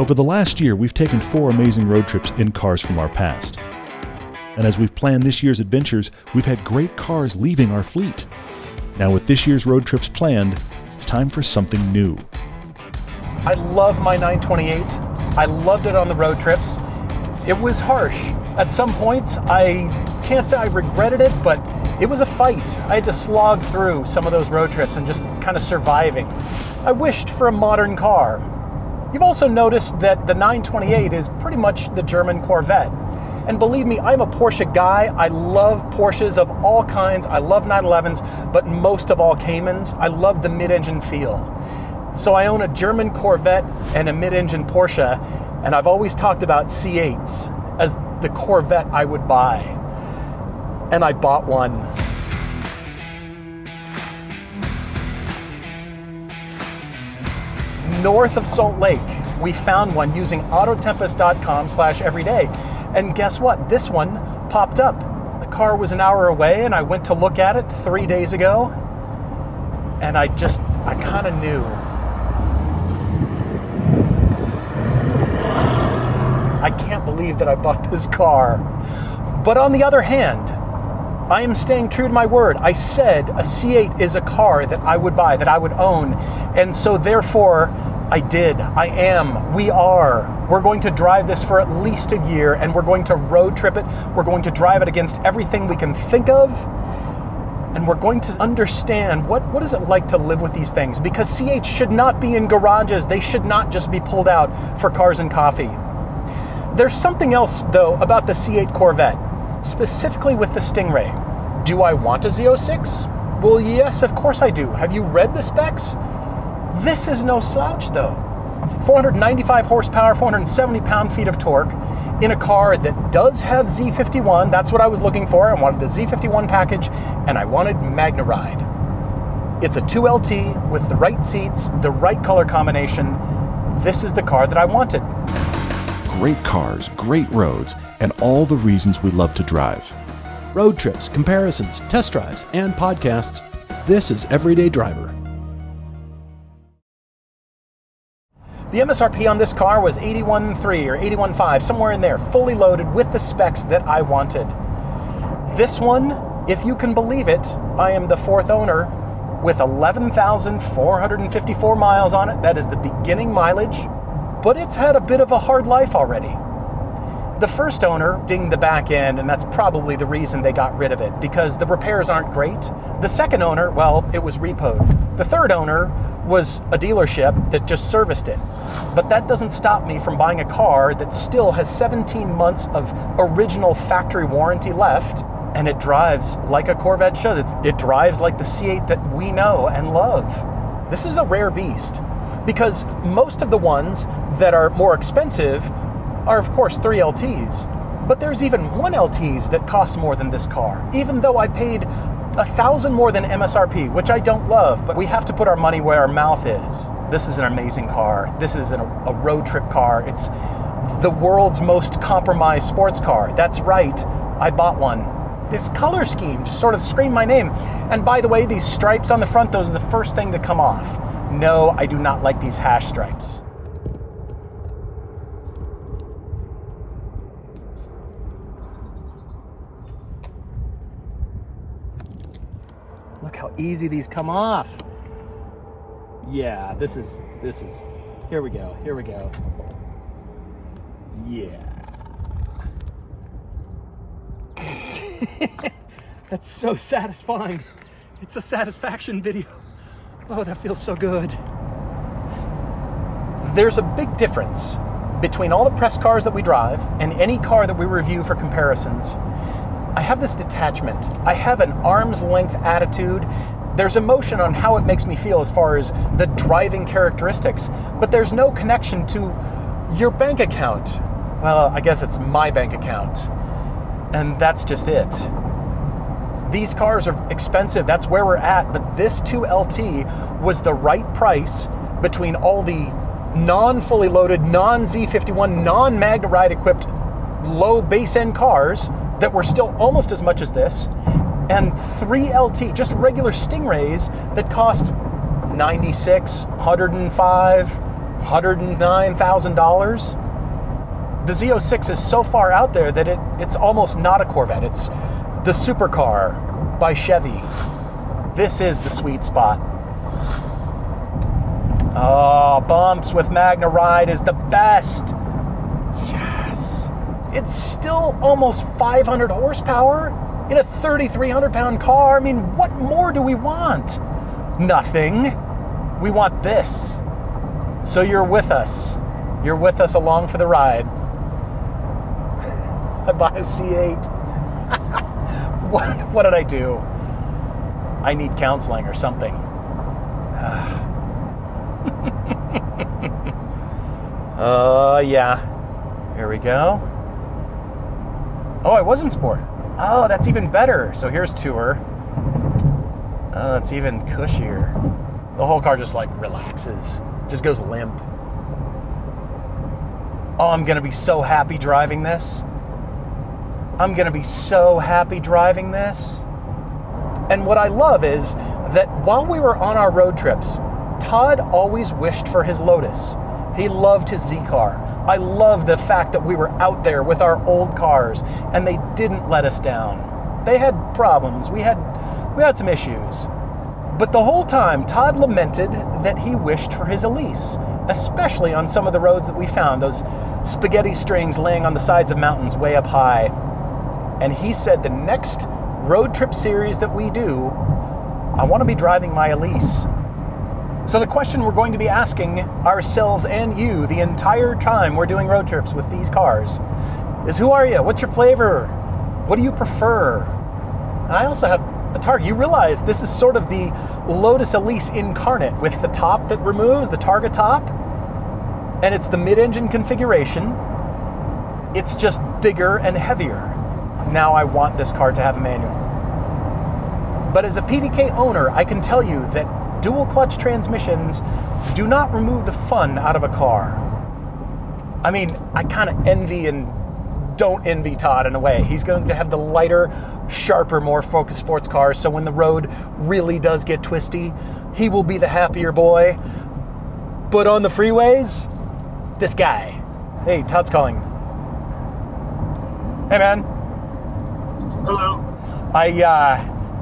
Over the last year, we've taken 4 amazing road trips in cars from our past. And as we've planned this year's adventures, we've had great cars leaving our fleet. Now with this year's road trips planned, it's time for something new. I love my 928. I loved it on the road trips. It was harsh. At some points, I can't say I regretted it, but it was a fight. I had to slog through some of those road trips and just kind of surviving. I wished for a modern car. You've also noticed that the 928 is pretty much the German Corvette. And believe me, I'm a Porsche guy. I love Porsches of all kinds. I love 911s, but most of all Caymans. I love the mid-engine feel. So I own a German Corvette and a mid-engine Porsche, and I've always talked about C8s as the Corvette I would buy. And I bought one. North of Salt Lake, we found one using autotempest.com/everyday. And guess what? This one popped up. The car was an hour away and I went to look at it 3 days ago. And I kind of knew. I can't believe that I bought this car. But on the other hand, I am staying true to my word. I said a C8 is a car that I would buy, that I would own. And so therefore, I did. I am. We are. We're going to drive this for at least a year, and we're going to road trip it. We're going to drive it against everything we can think of. And we're going to understand what is it like to live with these things, because C8 should not be in garages. They should not just be pulled out for cars and coffee. There's something else, though, about the C8 Corvette, specifically with the Stingray. Do I want a Z06? Well, yes, of course I do. Have you read the specs? This is no slouch, though. 495 horsepower, 470 pound-feet of torque in a car that does have Z51. That's what I was looking for. I wanted the Z51 package, and I wanted MagneRide. It's a 2LT with the right seats, the right color combination. This is the car that I wanted. Great cars, great roads, and all the reasons we love to drive. Road trips, comparisons, test drives, and podcasts. This is Everyday Driver. The MSRP on this car was $81,300 or $81,500, somewhere in there, fully loaded with the specs that I wanted. This one, if you can believe it, I am the 4th owner with 11,454 miles on it. That is the beginning mileage, but it's had a bit of a hard life already. The first owner dinged the back end, and that's probably the reason they got rid of it, because the repairs aren't great. The second owner, well, it was repoed. The third owner was a dealership that just serviced it. But that doesn't stop me from buying a car that still has 17 months of original factory warranty left, and it drives like a Corvette should. It drives like the C8 that we know and love. This is a rare beast, because most of the ones that are more expensive are, of course, 3LTs. But there's even 1LTs that cost more than this car, even though I paid $1,000 more than MSRP, which I don't love, but we have to put our money where our mouth is. This is an amazing car. This is a road trip car. It's the world's most compromised sports car. That's right, I bought one. This color scheme just sort of screamed my name. And by the way, these stripes on the front, those are the first thing to come off. No, I do not like these hash stripes. Look how easy these come off. Yeah, this is, here we go. Yeah. That's so satisfying. It's a satisfaction video. Oh, that feels so good. There's a big difference between all the press cars that we drive and any car that we review for comparisons. I have this detachment. I have an arm's length attitude. There's emotion on how it makes me feel as far as the driving characteristics, but there's no connection to your bank account. Well, I guess it's my bank account. And that's just it. These cars are expensive, that's where we're at, but this 2LT was the right price between all the non-fully loaded, non-Z51, non-MagneRide equipped low base end cars that were still almost as much as this, and 3LT, just regular Stingrays that cost $96, $105, $109,000. The Z06 is so far out there that it's almost not a Corvette. It's the supercar by Chevy. This is the sweet spot. Oh, bumps with Magna Ride is the best. Yes. It's still almost 500 horsepower in a 3,300 pound car. I mean, what more do we want? Nothing. We want this. So you're with us. You're with us along for the ride. I bought a C8. What did I do? I need counseling or something. Yeah. Here we go. Oh, I was in Sport. Oh, that's even better. So here's Tour. Oh, that's even cushier. The whole car just like relaxes. Just goes limp. Oh, I'm gonna be so happy driving this. I'm gonna be so happy driving this. And what I love is that while we were on our road trips, Todd always wished for his Lotus. He loved his Z car. I love the fact that we were out there with our old cars and they didn't let us down. They had problems. We had some issues. But the whole time, Todd lamented that he wished for his Elise, especially on some of the roads that we found, those spaghetti strings laying on the sides of mountains way up high. And he said the next road trip series that we do, I want to be driving my Elise. So the question we're going to be asking ourselves and you the entire time we're doing road trips with these cars is, who are you? What's your flavor? What do you prefer? And I also have a Targa. You realize this is sort of the Lotus Elise incarnate, with the top that removes, the Targa top, and it's the mid-engine configuration. It's just bigger and heavier. Now I want this car to have a manual. But as a PDK owner, I can tell you that dual clutch transmissions do not remove the fun out of a car. I mean, I kind of envy and don't envy Todd in a way. He's going to have the lighter, sharper, more focused sports cars, so when the road really does get twisty, he will be the happier boy. But on the freeways, this guy. Hey, Todd's calling. Hey, man. Hello.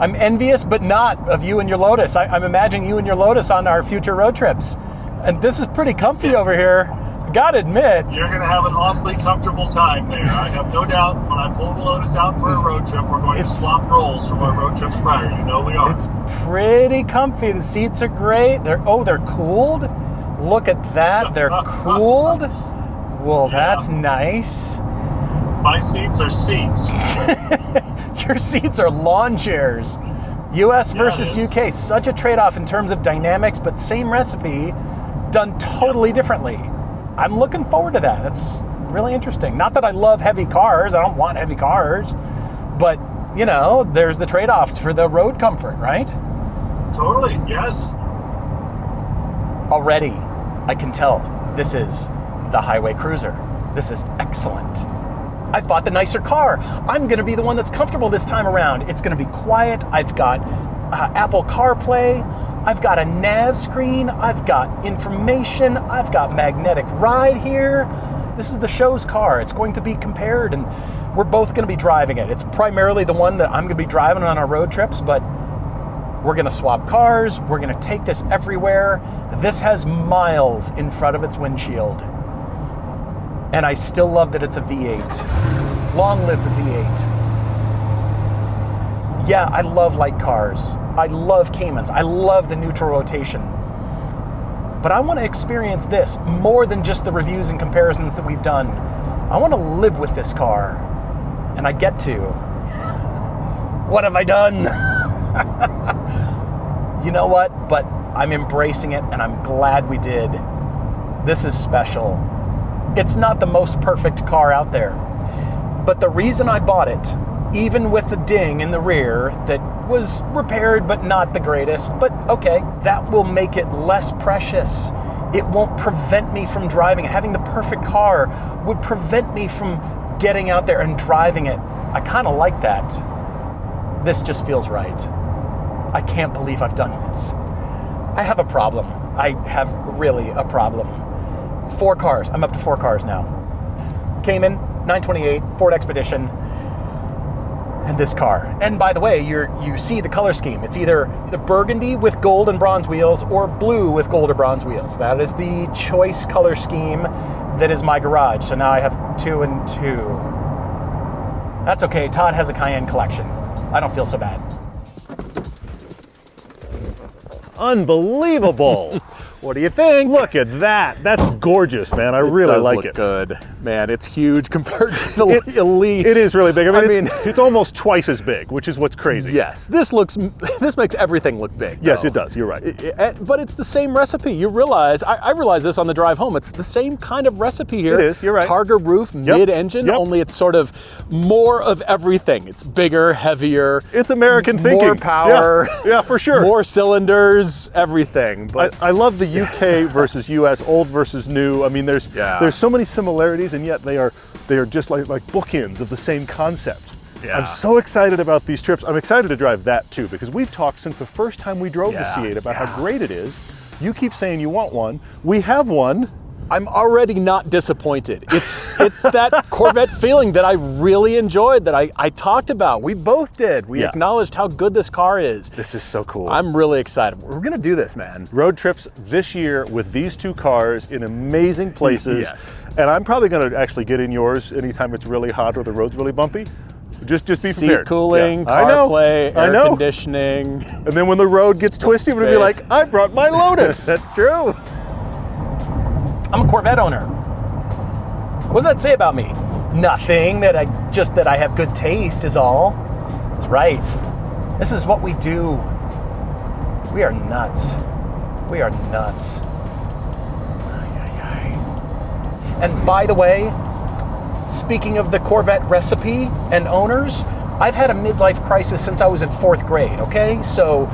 I'm envious, but not, of you and your Lotus. I'm imagining you and your Lotus on our future road trips. And this is pretty comfy over here. I gotta admit. You're going to have an awfully comfortable time there. I have no doubt when I pull the Lotus out for a road trip, we're going to swap roles from our road trips prior. You know we are. It's pretty comfy. The seats are great. They're cooled. Look at that. They're cooled. Well, yeah. That's nice. My seats are seats. Your seats are lawn chairs. US versus UK, such a trade-off in terms of dynamics, but same recipe, done totally differently. I'm looking forward to that. That's really interesting. Not that I love heavy cars. I don't want heavy cars. But, you know, there's the trade-offs for the road comfort, right? Totally, yes. Already, I can tell this is the highway cruiser. This is excellent. I bought the nicer car. I'm going to be the one that's comfortable this time around. It's going to be quiet. I've got Apple CarPlay. I've got a nav screen. I've got information. I've got magnetic ride here. This is the show's car. It's going to be compared, and we're both going to be driving it. It's primarily the one that I'm going to be driving on our road trips, but we're going to swap cars. We're going to take this everywhere. This has miles in front of its windshield. And I still love that it's a V8. Long live the V8. Yeah, I love light cars. I love Caymans. I love the neutral rotation. But I want to experience this more than just the reviews and comparisons that we've done. I want to live with this car. And I get to. What have I done? You know what? But I'm embracing it, and I'm glad we did. This is special. It's not the most perfect car out there. But the reason I bought it, even with the ding in the rear that was repaired but not the greatest, but okay, that will make it less precious. It won't prevent me from driving it. Having the perfect car would prevent me from getting out there and driving it. I kind of like that. This just feels right. I can't believe I've done this. I have a problem. I have really a problem. 4 cars. I'm up to 4 cars now. Cayman, 928, Ford Expedition, and this car. And by the way, you see the color scheme. It's either burgundy with gold and bronze wheels or blue with gold or bronze wheels. That is the choice color scheme that is my garage. So now I have 2 and 2. That's okay. Todd has a Cayenne collection. I don't feel so bad. Unbelievable. What do you think? Look at that. That's gorgeous, man. I really like it. Good, man. It's huge compared to the Elise. It is really big. I mean, it's almost twice as big, which is what's crazy. Yes, this makes everything look big. Yes, though. it does. You're right. But it's the same recipe. You realize, I realized this on the drive home. It's the same kind of recipe here. It is. You're right. Targa roof, mid-engine. Only it's sort of more of everything. It's bigger, heavier. It's American thinking. More power. Yeah, for sure. More cylinders. Everything. But I love the UK versus US, old versus new. I mean, there's so many similarities, and yet they are just like bookends of the same concept. Yeah. I'm so excited about these trips. I'm excited to drive that too, because we've talked since the first time we drove the C8 about how great it is. You keep saying you want one. We have one. I'm already not disappointed. It's that Corvette feeling that I really enjoyed, that I talked about. We both did. We acknowledged how good this car is. This is so cool. I'm really excited. We're gonna do this, man. Road trips this year with these 2 cars in amazing places. Yes. And I'm probably gonna actually get in yours anytime it's really hot or the road's really bumpy. Just be prepared. Seat cooling, CarPlay, air conditioning. And then when the road gets twisty, we're gonna be like, I brought my Lotus. That's true. I'm a Corvette owner. What does that say about me? Nothing. That I have good taste is all. That's right. This is what we do. We are nuts. We are nuts. And by the way, speaking of the Corvette recipe and owners, I've had a midlife crisis since I was in 4th grade, okay? So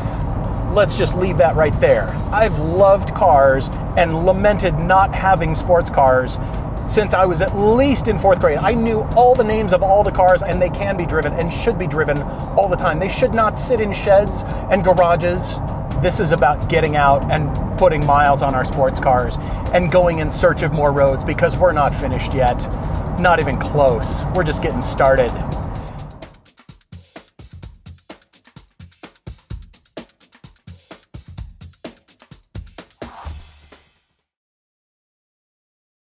let's just leave that right there. I've loved cars and lamented not having sports cars since I was at least in 4th grade. I knew all the names of all the cars, and they can be driven and should be driven all the time. They should not sit in sheds and garages. This is about getting out and putting miles on our sports cars and going in search of more roads, because we're not finished yet. Not even close. We're just getting started.